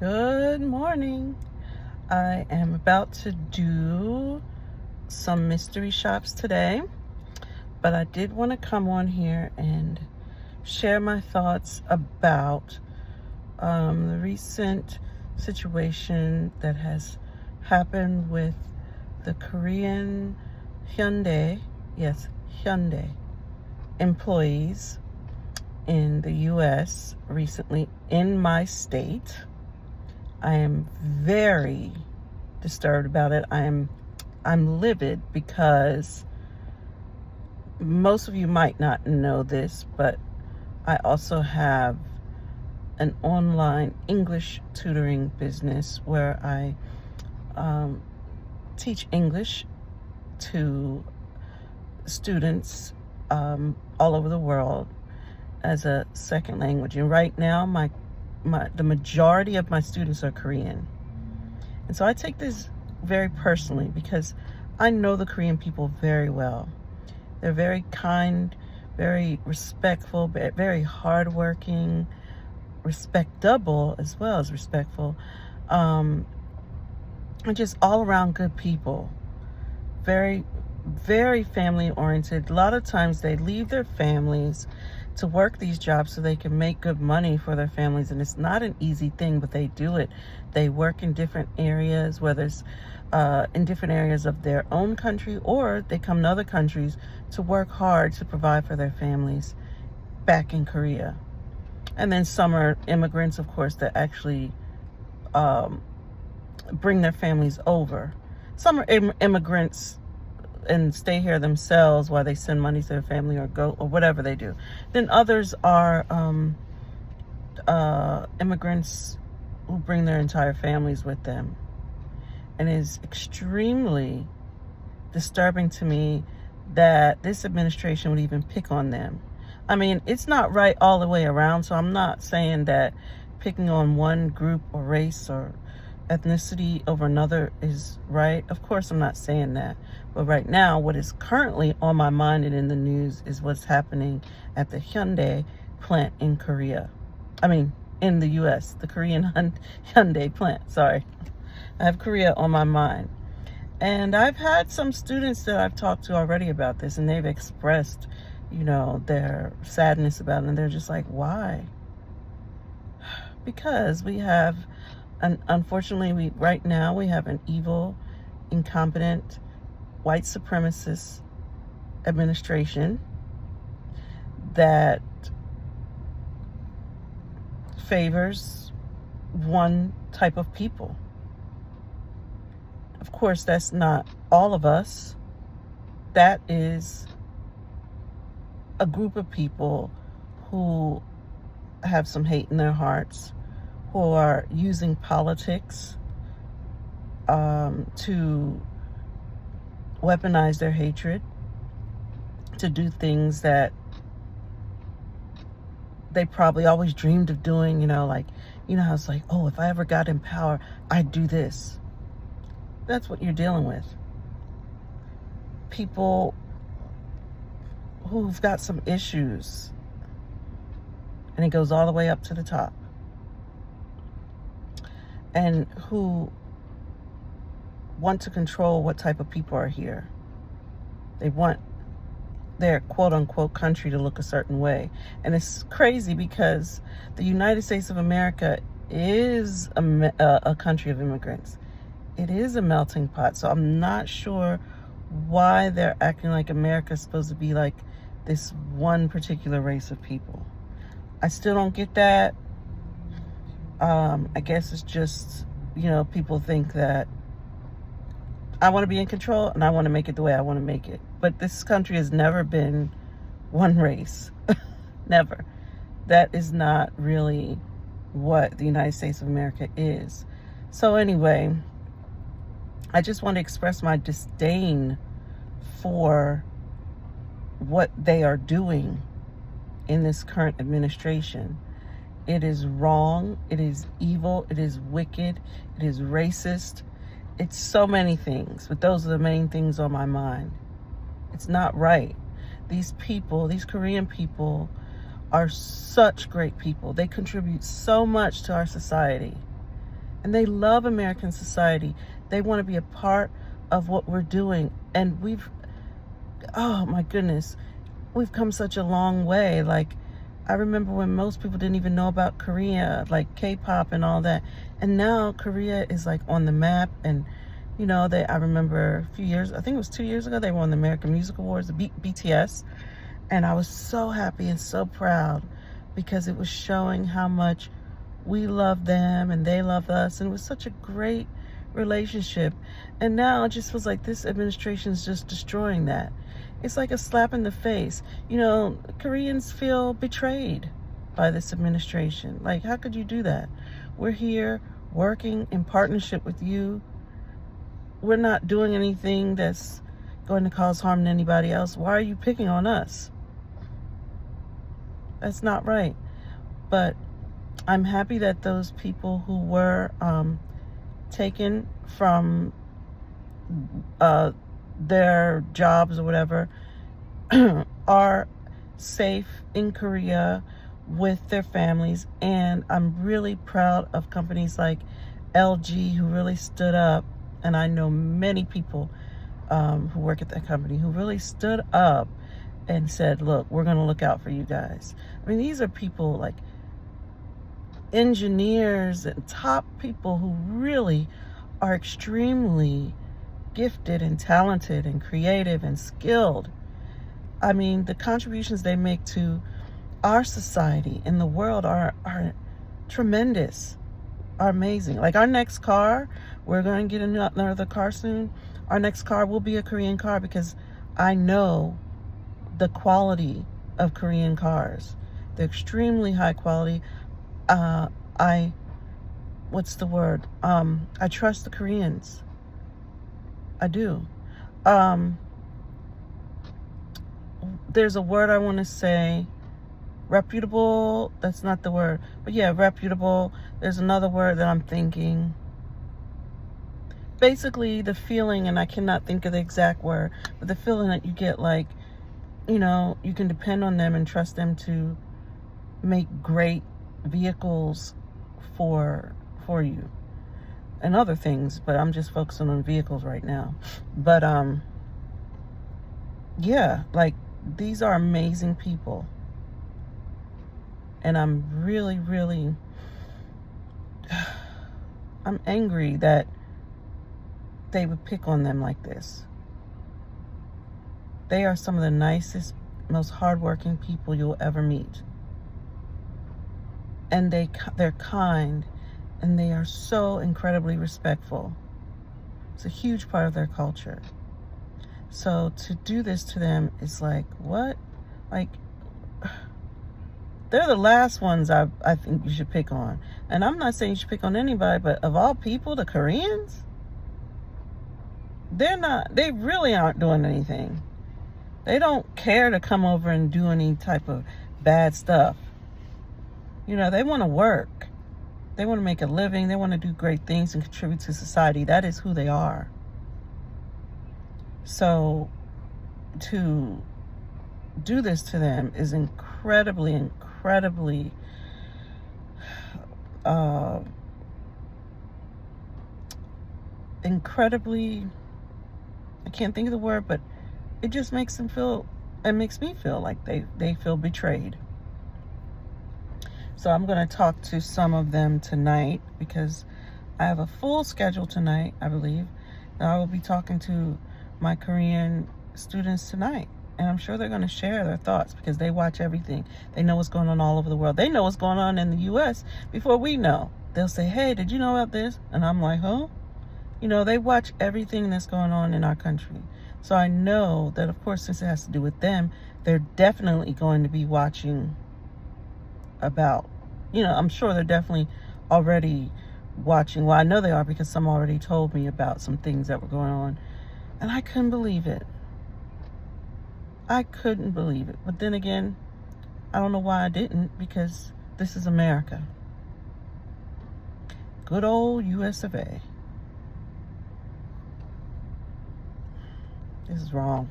Good morning. I am about to do some mystery shops today, but I did want to come on here and share my thoughts about the recent situation that has happened with the Korean Hyundai, yes, Hyundai employees in the US recently in my state. I am very disturbed about it. I'm livid because most of you might not know this, but I also have an online English tutoring business where I teach English to students all over the world as a second language. And right now, the majority of my students are Korean. And so I take this very personally because I know the Korean people very well. They're very kind, very respectful, very hardworking, respectable as well as respectful, and just all around good people. Very, very family oriented. A lot of times they leave their families to work these jobs so they can make good money for their families, and it's not an easy thing, but they do it. They work in different areas, whether it's in different areas of their own country, or they come to other countries to work hard to provide for their families back in Korea. And then some are immigrants, of course, that actually bring their families over. Some are immigrants and stay here themselves while they send money to their family or go or whatever they do. Then others are immigrants who bring their entire families with them. And it is extremely disturbing to me that this administration would even pick on them. I mean, it's not right all the way around, so I'm not saying that picking on one group or race or ethnicity over another is right. Of course, I'm not saying that. But right now, what is currently on my mind and in the news is what's happening at the Hyundai plant in Korea. I mean, in the US, the Korean Hyundai plant. Sorry. I have Korea on my mind. And I've had some students that I've talked to already about this, and they've expressed, their sadness about it. And they're just like, why? Because we have, unfortunately, right now we have an evil, incompetent, white supremacist administration that favors one type of people. Of course, that's not all of us. That is a group of people who have some hate in their hearts, who are using politics to weaponize their hatred, to do things that they probably always dreamed of doing, how it's like, oh, if I ever got in power, I'd do this. That's what you're dealing with. People who've got some issues, and it goes all the way up to the top, and who want to control what type of people are here. They want their quote-unquote country to look a certain way. And it's crazy because the United States of America is a country of immigrants. It is a melting pot. So I'm not sure why they're acting like America is supposed to be like this one particular race of people. I still don't get that. I guess it's just, people think that I want to be in control and I want to make it the way I want to make it. But this country has never been one race. Never. That is not really what the United States of America is. So anyway, I just want to express my disdain for what they are doing in this current administration. It is wrong. It is evil. It is wicked. It is racist. It's so many things, but those are the main things on my mind. It's not right. These people, these Korean people, are such great people. They contribute so much to our society. And they love American society. They want to be a part of what we're doing. And oh my goodness, we've come such a long way. Like, I remember when most people didn't even know about Korea, like K-pop and all that. And now Korea is like on the map. And, I remember a few years, I think it was 2 years ago, they won the American Music Awards, the BTS. And I was so happy and so proud because it was showing how much we love them and they love us. And it was such a great relationship. And now it just feels like this administration is just destroying that. It's like a slap in the face. Koreans feel betrayed by this administration. Like, how could you do that? We're here working in partnership with you. We're not doing anything that's going to cause harm to anybody else. Why are you picking on us? That's not right. But I'm happy that those people who were taken from their jobs or whatever are safe in Korea with their families. And I'm really proud of companies like LG who really stood up. And I know many people who work at that company who really stood up and said, look, we're going to look out for you guys. I mean, these are people like engineers and top people who really are extremely gifted and talented and creative and skilled. I mean, the contributions they make to our society and the world are tremendous, are amazing. Like our next car, we're going to get another car soon. Our next car will be a Korean car because I know the quality of Korean cars. They're extremely high quality. What's the word? I trust the Koreans. I do. There's a word I want to say. Reputable. That's not the word. But yeah, reputable. There's another word that I'm thinking. Basically, the feeling, and I cannot think of the exact word, but the feeling that you get like, you can depend on them and trust them to make great vehicles for you and other things, but I'm just focusing on vehicles right now. But yeah, like these are amazing people, and I'm really, really I'm angry that they would pick on them like this. They are some of the nicest, most hardworking people you'll ever meet. And they're kind, and they are so incredibly respectful. It's a huge part of their culture. So to do this to them is like, what? Like, they're the last ones I think you should pick on. And I'm not saying you should pick on anybody, but of all people, the Koreans, they really aren't doing anything. They don't care to come over and do any type of bad stuff. They want to work. They want to make a living. They want to do great things and contribute to society. That is who they are. So to do this to them is incredibly, incredibly I can't think of the word, but it just makes them feel, it makes me feel like they feel betrayed. So I'm going to talk to some of them tonight because I have a full schedule tonight, I believe. And I will be talking to my Korean students tonight. And I'm sure they're going to share their thoughts because they watch everything. They know what's going on all over the world. They know what's going on in the U.S. before we know. They'll say, hey, did you know about this? And I'm like, huh? They watch everything that's going on in our country. So I know that, of course, since it has to do with them, they're definitely going to be watching about, I'm sure they're definitely already watching. Well, I know they are because some already told me about some things that were going on. And I couldn't believe it. I couldn't believe it. But then again, I don't know why I didn't, because this is America. Good old US of A. This is wrong.